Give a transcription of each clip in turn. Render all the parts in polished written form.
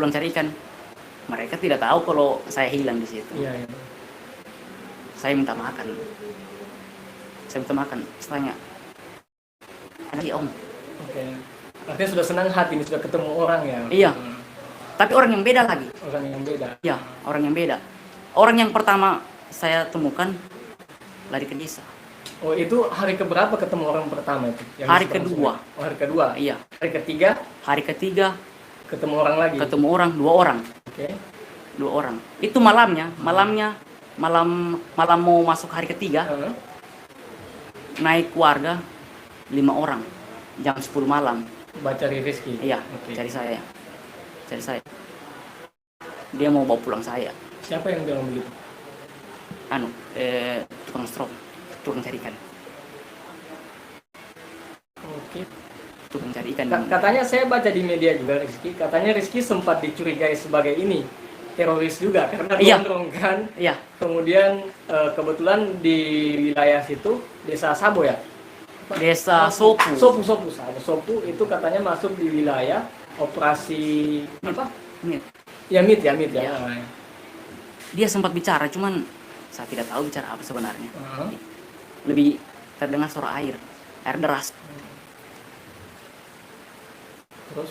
pulang cari ikan. Mereka tidak tahu kalau saya hilang di situ. Iya, iya. Saya minta makan. Tanya, ada om. Oke. Artinya sudah senang hati ini, sudah ketemu orang ya. Iya. Tapi orang yang beda lagi. Orang yang beda. Iya, orang yang beda. Orang yang pertama saya temukan lari ke desa. Oh, itu hari keberapa ketemu orang pertama itu? Hari kedua. Oh, hari kedua. Iya. Hari ketiga ketemu orang lagi. Ketemu orang, 2 orang. Oke. 2 orang. Itu malam mau masuk hari ketiga. Naik warga 5 orang. Jam 10 malam. Cari Rizky. Iya, okay. Cari saya. Dia mau bawa pulang saya. Siapa yang bilang begitu? Tukang strop, tukang cari ikan. Oke. Tukang cari ikan. Katanya saya baca di media juga Rizky, katanya Rizky sempat dicurigai sebagai teroris juga karena gondrong kan. Iya. Kemudian kebetulan di wilayah situ Desa Sabo ya. Desa Sopu. Sopu itu katanya masuk di wilayah operasi apa? MIT. Ya. Dia sempat bicara, cuman saya tidak tahu bicara apa sebenarnya. Lebih terdengar suara air deras. Terus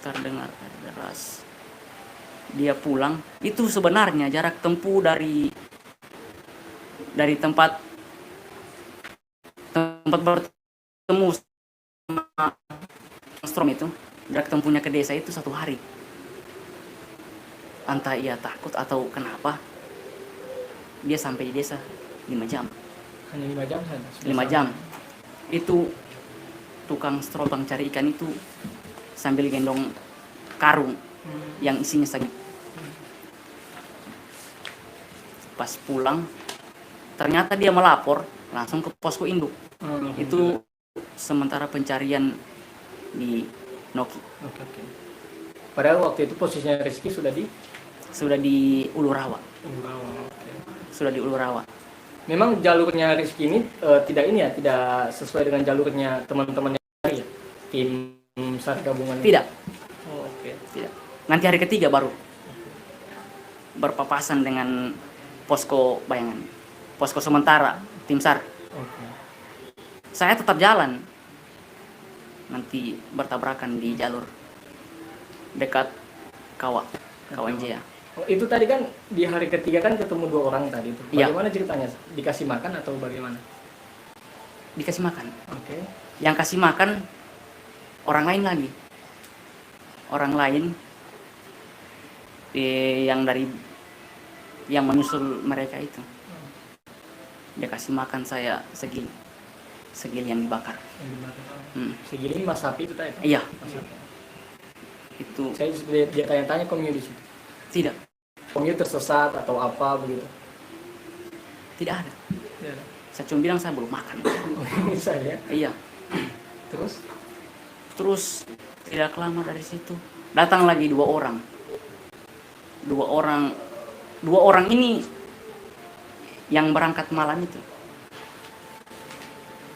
terdengar air deras. Dia pulang. Itu sebenarnya jarak tempuh dari tempat bertemu sama Strom itu, jarak tempuhnya ke desa itu 1 hari. Entah ia takut atau kenapa, dia sampai di desa 5 jam. Hanya 5 jam saja? 5 jam. Itu tukang strobang cari ikan itu sambil gendong karung yang isinya sagit. Pas pulang, ternyata dia melapor langsung ke posko induk. Itu sementara pencarian di Noki. Oke. Padahal waktu itu posisinya Rizky sudah di Ulu Rawa. Sudah di Ulu Rawa. Memang jalurnya Rizky ini tidak sesuai dengan jalurnya teman-teman yang lain ya? Tim SAR gabungan. Tidak. Oke. Tidak. Nanti hari ketiga baru berpapasan dengan posko bayangan. Posko sementara tim SAR. Oke. Saya tetap jalan. Nanti bertabrakan di jalur dekat Kawan Jaya. Oh, itu tadi kan di hari ketiga kan ketemu 2 orang tadi itu. Iya. Bagaimana ceritanya? Dikasih makan atau bagaimana? Dikasih makan. Oke. Yang kasih makan orang lain lagi. Orang lain yang menyusul mereka itu. Dia kasih makan saya segil yang dibakar. Segini mas sapi itu tadi? Iya. Sapi. Itu. Dia tanya-tanya komio di situ. Tidak. Komio tersesat atau apa begitu? Tidak ada. Ya. Saya cuma bilang saya belum makan. Bisa ya? Iya. Terus tidak lama dari situ datang lagi 2 orang. 2 orang ini yang berangkat malam itu.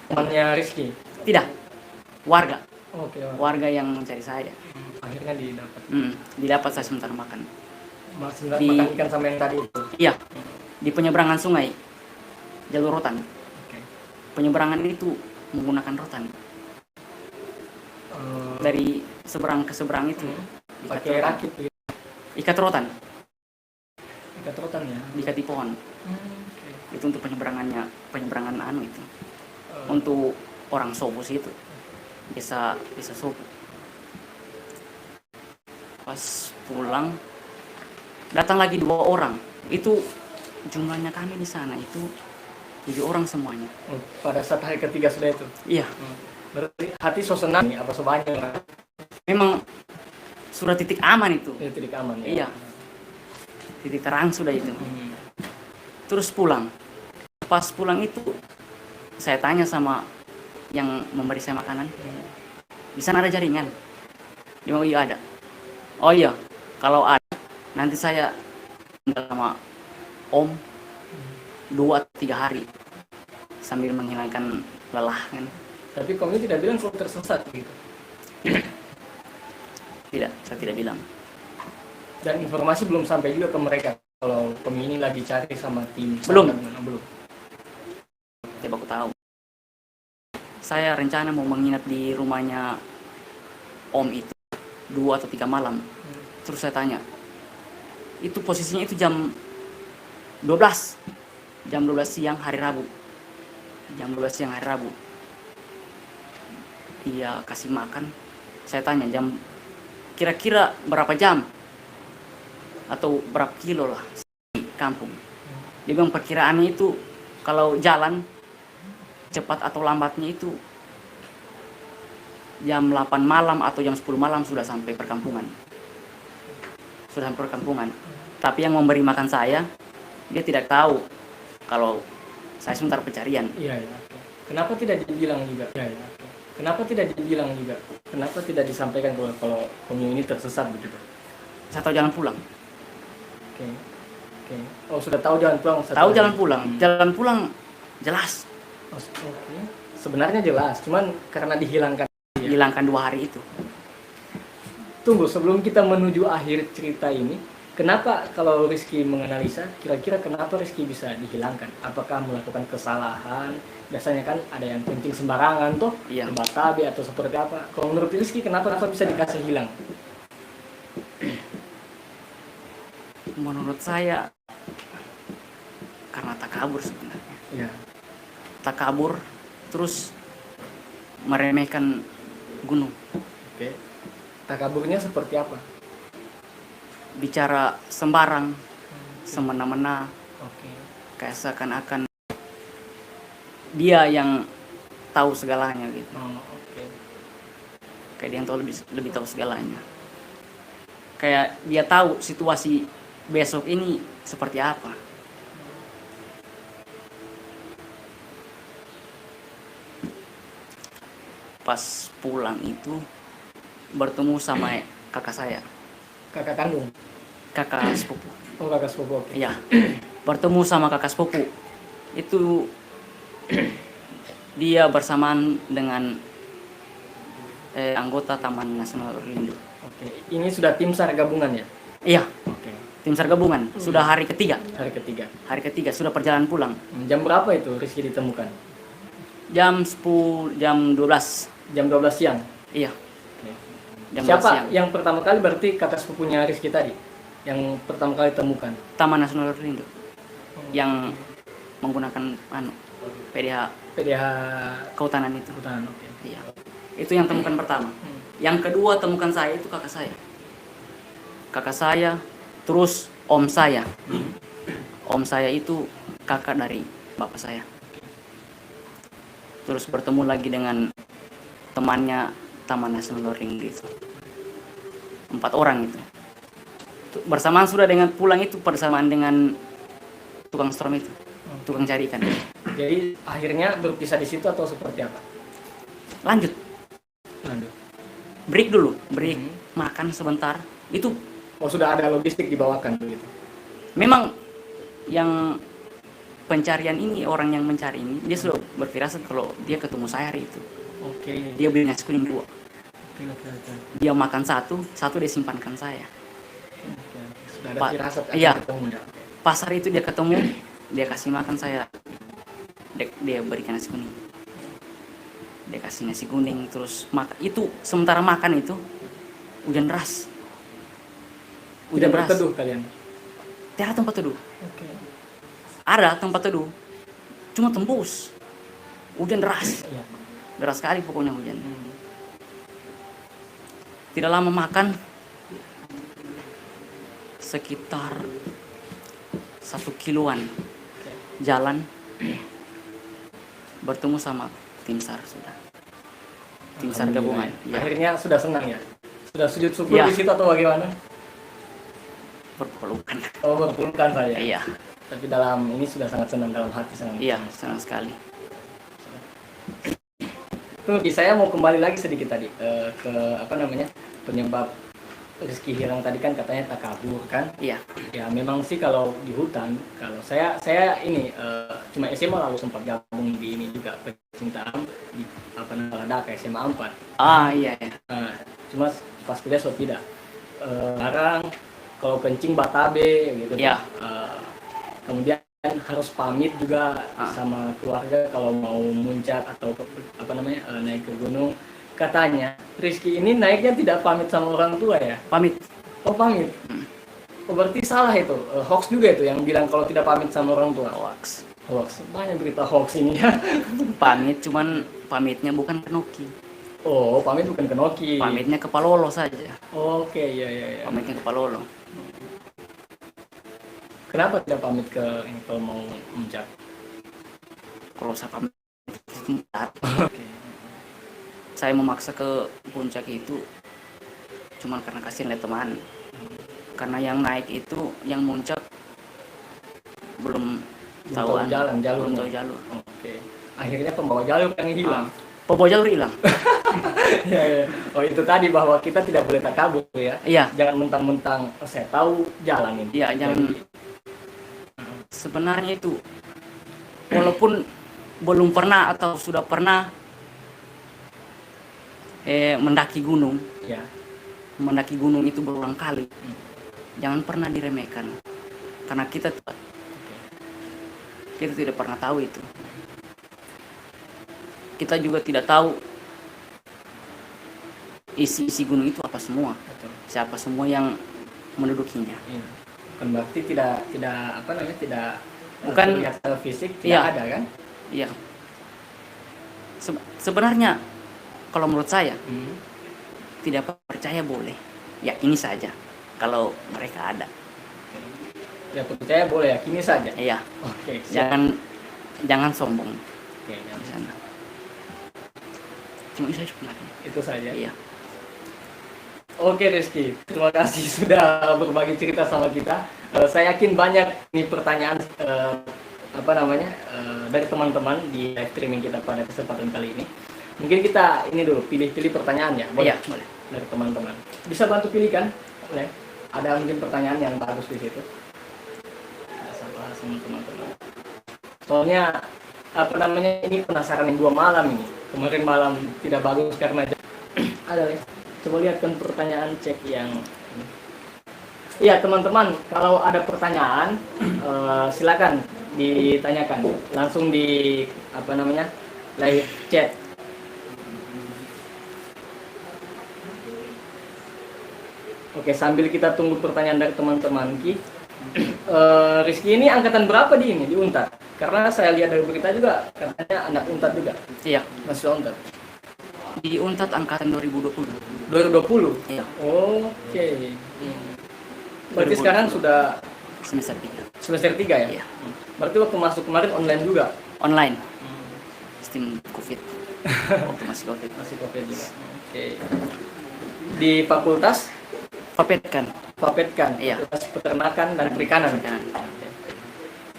Temannya Rizky? Tidak. Warga. Oke. Warga yang mencari saya. Akhirnya didapat. Didapat saya sebentar makan. Makan ikan sama yang tadi itu? Iya. Di penyeberangan sungai. Jalur rotan. Oke. Penyeberangan itu menggunakan rotan. Dari seberang ke seberang itu. Pakai rakit gitu. Ikat rotan ya? Diikat di pohon. Okay. Itu untuk penyeberangan itu. Untuk orang Sopo itu. Desa Sopo. Pas pulang datang lagi 2 orang. Itu jumlahnya kami di sana itu 7 orang semuanya. Pada saat hari ketiga sudah itu? Iya. Berarti hati so senang apa so banyak? Memang sudah titik aman itu. Titik aman ya? Iya. Titik terang sudah itu. Terus pulang. Pas pulang itu saya tanya sama yang memberi saya makanan. Di sana ada jaringan? Dia bilang iya ada. Oh iya, kalau ada nanti saya sama Om 2-3 hari sambil menghilangkan lelah kan. Tapi kamu tidak bilang kalau tersesat gitu? Tidak, saya tidak bilang. Dan informasi belum sampai juga ke mereka kalau Tommy ini lagi cari sama tim. Belum. Belum. Tidak aku tahu. Saya rencana mau menginap di rumahnya Om itu 2 atau 3 malam. Terus saya tanya, itu posisinya itu jam 12. Jam 12 siang hari Rabu. Jam 12 siang hari Rabu. Dia kasih makan. Saya tanya kira-kira berapa jam? Atau berapa kilo lah di kampung. Dia bilang perkiraannya itu kalau jalan cepat atau lambatnya itu jam 8 malam atau jam 10 malam sudah sampai perkampungan. Sudah sampai perkampungan. Tapi yang memberi makan saya, dia tidak tahu kalau saya sebentar pencarian. Iya. Kenapa tidak dibilang juga? Iya. Kenapa tidak dibilang juga? Kenapa tidak disampaikan kalau Tommy ini tersesat begitu? Saya tahu jalan pulang. Oke. Oh, sudah tahu jalan pulang? Tahu jalan pulang. Jalan pulang jelas. Oke. Sebenarnya jelas, cuman karena dihilangkan. Hilangkan 2 hari itu. Tunggu, sebelum kita menuju akhir cerita ini, kenapa kalau Rizky menganalisa, kira-kira kenapa Rizky bisa dihilangkan? Apakah melakukan kesalahan? Biasanya kan ada yang kencing sembarangan tuh, Iya. Batabe atau seperti apa? Kalau menurut Rizky, kenapa bisa dikasih hilang? Menurut saya karena takabur sebenarnya. Iya. Takabur terus meremehkan gunung. Oke. Takaburnya seperti apa? Bicara sembarang, semena-mena, Oke. kayak seakan-akan dia yang tahu segalanya gitu. Oh, oke. Kayak dia yang tahu lebih tahu segalanya. Kayak dia tahu situasi besok ini seperti apa. Pas pulang itu bertemu sama kakak saya, Kakak kandung? kakak sepupu. Oh, kakak sepupu. Oke. Iya, bertemu sama kakak sepupu. Itu dia bersamaan dengan anggota Taman Nasional Rindu. Oke. Ini sudah tim SAR gabungan ya? Iya, Oke. tim SAR gabungan. Sudah hari ketiga. Hari ketiga. Hari ketiga sudah perjalanan pulang. Jam berapa itu Rizky ditemukan? Jam 10, jam 12. Jam 12 siang. Iya, Oke. jam 12 Siapa siang. yang pertama kali berarti kakak sepupunya Rizky tadi? Yang pertama kali temukan? Taman Nasional Rindu. Yang menggunakan PDH PDH kehutanan itu. Kehutanan. Oke. Iya. Itu yang temukan pertama. Yang kedua temukan saya itu kakak saya. Kakak saya, terus om saya. Om saya itu kakak dari bapak saya. Terus bertemu lagi dengan temannya Taman Nasional Rindu itu. 4 orang itu. Bersamaan sudah dengan pulang itu bersamaan dengan tukang strom itu. Tukang cari ikan. Jadi akhirnya berpisah di situ atau seperti apa? Lanjut. Lanjut. Break dulu. Break. Makan sebentar. Itu Oh, sudah ada logistik dibawakan begitu. memang yang pencarian ini, orang yang mencari ini, dia sudah berfirasat kalau dia ketemu saya hari itu. Oke. Dia beli nasi kuning 2. Oke. Dia makan satu dia simpankan saya. Sudah ada Pak, firasat iya. akan ketemu ya. Pasar itu dia ketemu, dia kasih makan saya. Dia berikan nasi kuning. Dia kasih nasi kuning terus makan. Itu sementara makan itu hujan deras. Tidak berteduh kalian. Tidak ada tempat teduh. Oke. Ada tempat teduh. Cuma tembus. Hujan deras. Iya. Deras sekali pokoknya hujan. Tidak lama makan. Sekitar 1 kiloan jalan bertemu sama tim SAR sudah. Tim SAR gabungan. Ya, Akhirnya sudah senang ya? Sudah sujud syukur Ya. di situ atau bagaimana? berpelukan. Oh, berpelukan saya. Iya, Tapi dalam ini sudah sangat senang, dalam hati sangat. iya, senang sekali. Tunggu, saya mau kembali lagi sedikit tadi ke apa namanya penyebab Rizky hilang tadi kan katanya takabur kan? Iya, Ya memang sih kalau di hutan, kalau saya ini cuma SMA lalu sempat gabung di ini juga pecintaan di apa namanya SMA 4. iya, iya. Cuma pas kuliah so tidak. Sekarang kalau kencing batabe gitu. Ya. Kemudian harus pamit juga sama keluarga kalau mau muncak atau naik ke gunung. Katanya Rizky ini naiknya tidak pamit sama orang tua ya? Pamit. Oh pamit. Oh, berarti salah itu, hoax juga itu yang bilang kalau tidak pamit sama orang tua. Hoax. Hoax, banyak berita hoax ini ya. Pamit, cuman pamitnya bukan ke Noki. Oh, pamit bukan ke Noki. Pamitnya ke Palolo saja. Oke, iya. Pamitnya ke Palolo. Kenapa tidak pamit ke yang kalau mau muncak? Kalau saya pamit, saya memaksa ke puncak itu cuman karena kasihan lihat teman. Karena yang naik itu, yang muncak belum tahu jalur. belum tahu jalur. Oke. Akhirnya pembawa jalur yang hilang. Pembawa jalur hilang. Ya. Oh, itu tadi bahwa kita tidak boleh takabur ya. Iya. Jangan mentang-mentang saya tahu jalan ini. Iya, jangan. Sebenarnya itu walaupun belum pernah atau sudah pernah mendaki gunung. Ya. Mendaki gunung itu berulang kali. Jangan pernah diremehkan. Karena kita tidak pernah tahu itu. Kita juga tidak tahu isi gunung itu apa semua. Betul. Siapa semua yang mendudukinya. Iya. Bukan berarti tidak bukan lihat fisik tidak ada kan? Iya. Sebenarnya kalau menurut saya tidak percaya boleh. Ya ini saja kalau mereka ada. Ya percaya boleh, yakini saja. Iya. Oke. Jangan sombong. Oke, Di sana. Cuma itu saja sebenarnya. itu saja. Iya. Oke Rizky, terima kasih sudah berbagi cerita sama kita. Saya yakin banyak nih pertanyaan dari teman-teman di live streaming kita pada kesempatan kali ini. Mungkin kita ini dulu pilih-pilih pertanyaan ya, boleh? Iya, boleh. Dari teman-teman. Bisa bantu pilih kan? Boleh. Ada mungkin pertanyaan yang bagus di situ. Sama teman-teman. Soalnya ini penasaran yang 2 malam ini. Kemarin malam tidak bagus karena ada ya. Coba lihatkan pertanyaan cek yang iya teman-teman, kalau ada pertanyaan silakan ditanyakan langsung di live chat. Oke, sambil kita tunggu pertanyaan dari teman-teman Ki. Rizky ini angkatan berapa di Untar? Karena saya lihat dari berita juga katanya anak Untar juga. Iya. Masih Untar. Di Untat angkatan 2020. 2020? Iya. Oke. Berarti sekarang sudah Semester 3. semester 3 ya? Iya. Berarti waktu masuk kemarin online juga? Online. Sistem COVID. Waktu masih COVID. Masih COVID juga. Oke. Di fakultas? Papetkan. Papetkan. Iya. Fakultas Peternakan dan Perikanan. Perikanan.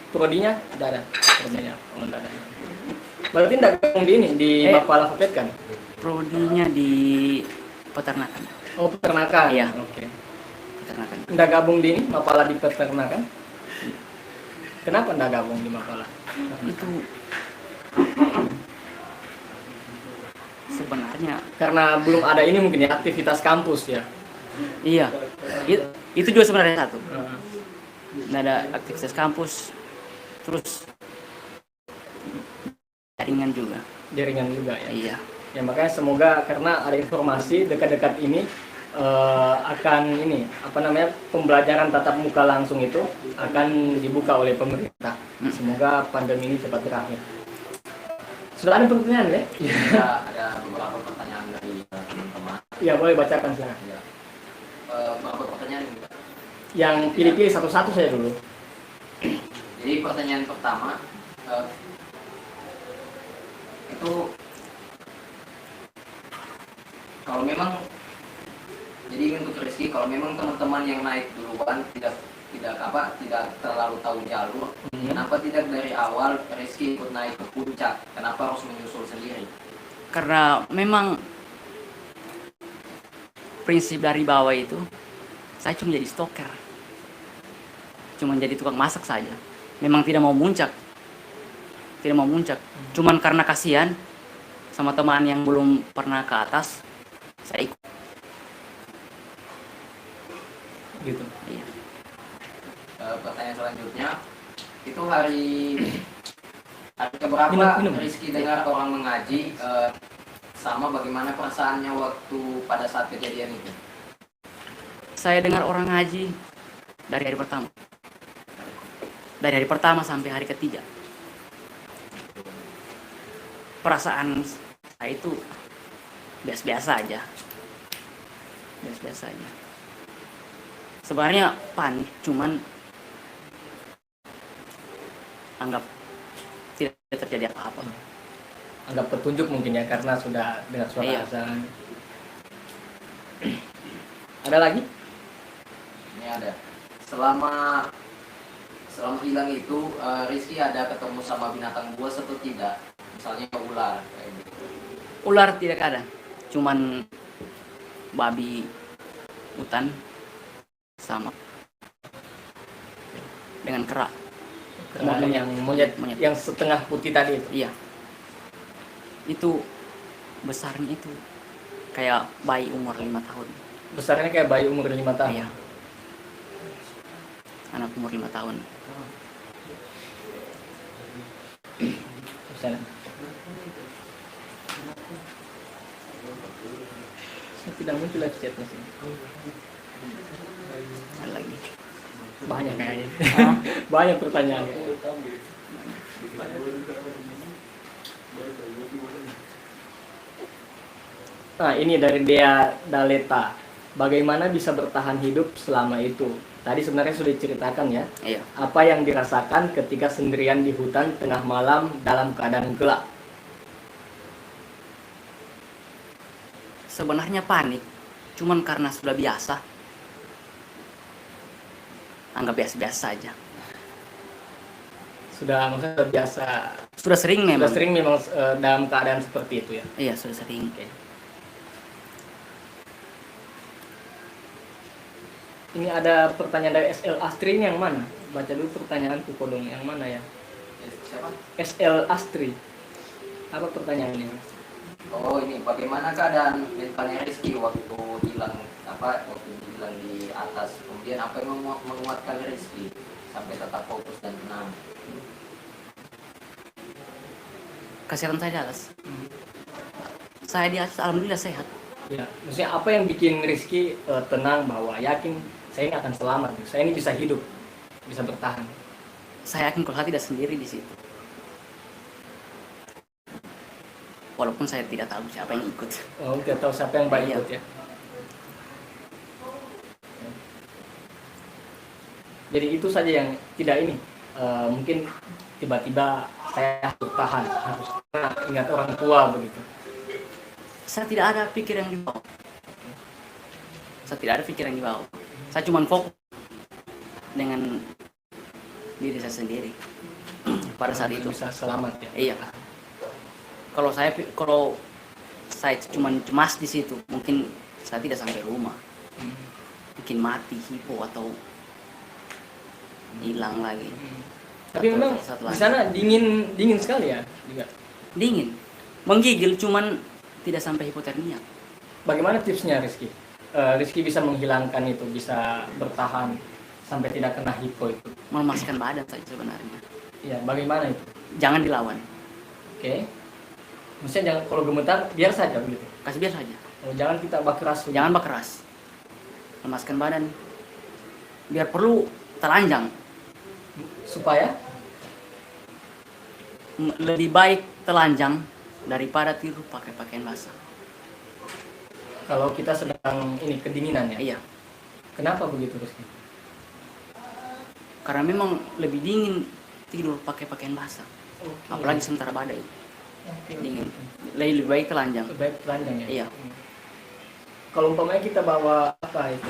Prodinya? Tidak ada. Prodinya. Oh, tidak ada. Berarti tidak gabung di Mapala Papetkan? Prodinya di peternakan. Oh, peternakan. Iya. Oke. Peternakan. Tidak gabung di Mapala di peternakan? Kenapa tidak gabung di Mapala? Itu sebenarnya Karena belum ada ini mungkin ya aktivitas kampus ya. iya. Itu juga sebenarnya satu. Nggak ada aktivitas kampus. Terus jaringan juga. Jaringan juga ya. Iya. Ya makanya semoga karena ada informasi dekat-dekat ini akan pembelajaran tatap muka langsung itu akan dibuka oleh pemerintah. Semoga pandemi ini cepat berakhir. Sudah ada pertanyaan ya? Ada beberapa pertanyaan dari teman-teman. Ya boleh bacakan silakan. Ya. Beberapa pertanyaan ini. Yang pilih-pilih satu-satu saya dulu. Jadi pertanyaan pertama itu kalau memang jadi untuk Rizky, kalau memang teman-teman yang naik duluan tidak terlalu tahu jalur, kenapa tidak dari awal Rizky ikut naik ke puncak? Kenapa harus menyusul sendiri? Karena memang prinsip dari bawah itu saya cuma jadi stalker. Cuma jadi tukang masak saja. Memang tidak mau muncak. Tidak mau muncak. Cuman karena kasihan sama teman yang belum pernah ke atas, saya ikut. gitu. Iya. Pertanyaan selanjutnya, itu hari keberapa Minum. Rizky dengar orang mengaji, sama bagaimana perasaannya waktu pada saat kejadian itu? Saya dengar orang ngaji dari hari pertama. Dari hari pertama sampai hari ketiga. Perasaan saya itu biasa-biasa aja. Biasa-biasa aja. Sebenarnya panik, cuman anggap tidak terjadi apa-apa. Anggap petunjuk mungkin ya, karena sudah dengar suara Iya. azan. Ada lagi? Ini ada. Selama hilang itu, Rizky ada ketemu sama binatang buas atau tidak? Misalnya ular kayak gitu. Ular tidak ada, cuman babi hutan sama dengan kera. Yang monyet Monyet. yang setengah putih tadi itu. Iya. Itu besarnya itu kayak bayi umur 5 tahun. Besarnya kayak bayi umur 5 tahun. Iya. Anak umur 5 tahun. Misalnya. Saya tidak muncul live chatnya sih. Ada lagi. Banyak kayaknya. Ah, Banyak pertanyaannya. Nah, ini dari Dea Daleta. Bagaimana bisa bertahan hidup selama itu? Tadi sebenarnya sudah diceritakan ya. iya. Apa yang dirasakan ketika sendirian di hutan tengah malam dalam keadaan gelap? Sebenarnya panik, cuman karena sudah biasa. Anggap biasa-biasa saja. Sudah maksudnya sudah biasa, Sudah sering memang. sudah sering memang dalam keadaan seperti itu ya. Iya, sudah sering. Oke. Ini ada pertanyaan dari SL Astri, ini yang mana? Baca dulu pertanyaan Kodong, yang mana ya? Siapa? SL Astri. Apa pertanyaannya? Oh, ini bagaimana keadaan mentalnya Rizky waktu hilang di atas, kemudian apa yang menguatkan Rizky sampai tetap fokus dan tenang? Kesehatan saya di atas. Saya di atas alhamdulillah sehat. Ya, maksudnya apa yang bikin Rizky tenang bahwa yakin saya ini akan selamat, saya ini bisa hidup, bisa bertahan. Saya yakin kalau saya tidak sendiri di situ. Walaupun saya tidak tahu siapa yang ikut. Oh, tidak tahu siapa yang baik Iya. ikut ya. Jadi itu saja yang tidak ini. Mungkin tiba-tiba saya harus bertahan, harus ingat orang tua begitu. Saya tidak ada pikir yang dibawa. Saya tidak ada pikir yang dibawa. Saya cuma fokus dengan diri saya sendiri pada saat itu. Bisa selamat ya. Iya. Kalau saya cuma cemas di situ, mungkin saya tidak sampai rumah. Mungkin mati, hipo atau hilang lagi. Tapi memang di sana dingin sekali ya juga. Dingin, menggigil, cuman tidak sampai hipotermia. Bagaimana tipsnya Rizky? Rizky bisa menghilangkan itu, bisa bertahan sampai tidak kena hipo itu. Melemaskan badan saja sebenarnya. Ya, bagaimana itu? Jangan dilawan, Oke. Maksudnya jangan, kalau gemetar biar saja begitu. kasih biar saja. Oh, jangan kita keras. Jangan berkeras. Lemaskan badan. Biar perlu telanjang. Supaya Lebih baik telanjang daripada tidur pakai pakaian basah. kalau kita sedang ini kedinginan ya. Iya, Kenapa begitu Rizky? karena memang lebih dingin tidur pakai pakaian basah. Apalagi sementara badai. Dingin. Lebih baik telanjang. Lebih baik telanjang ya. Iya. Kalau umpamanya kita bawa apa itu?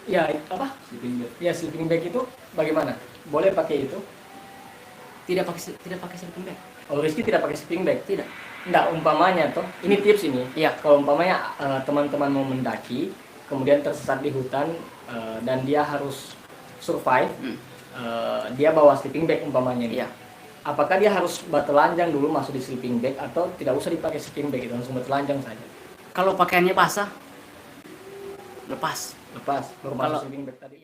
Ya apa? Sleeping bag. Ya sleeping bag itu bagaimana? Boleh pakai itu? Tidak pakai sleeping bag. Oh, Rizky tidak pakai sleeping bag. Tidak. Enggak, umpamanya toh. Ini tips ini. Iya. Kalau umpamanya teman-teman mau mendaki, kemudian tersesat di hutan dan dia harus survive, dia bawa sleeping bag umpamanya nih. Iya. Apakah dia harus bertelanjang dulu masuk di sleeping bag atau tidak usah dipakai sleeping bag itu langsung bertelanjang saja? Kalau pakaiannya basah, lepas normal Kalau- sleeping bag tadi.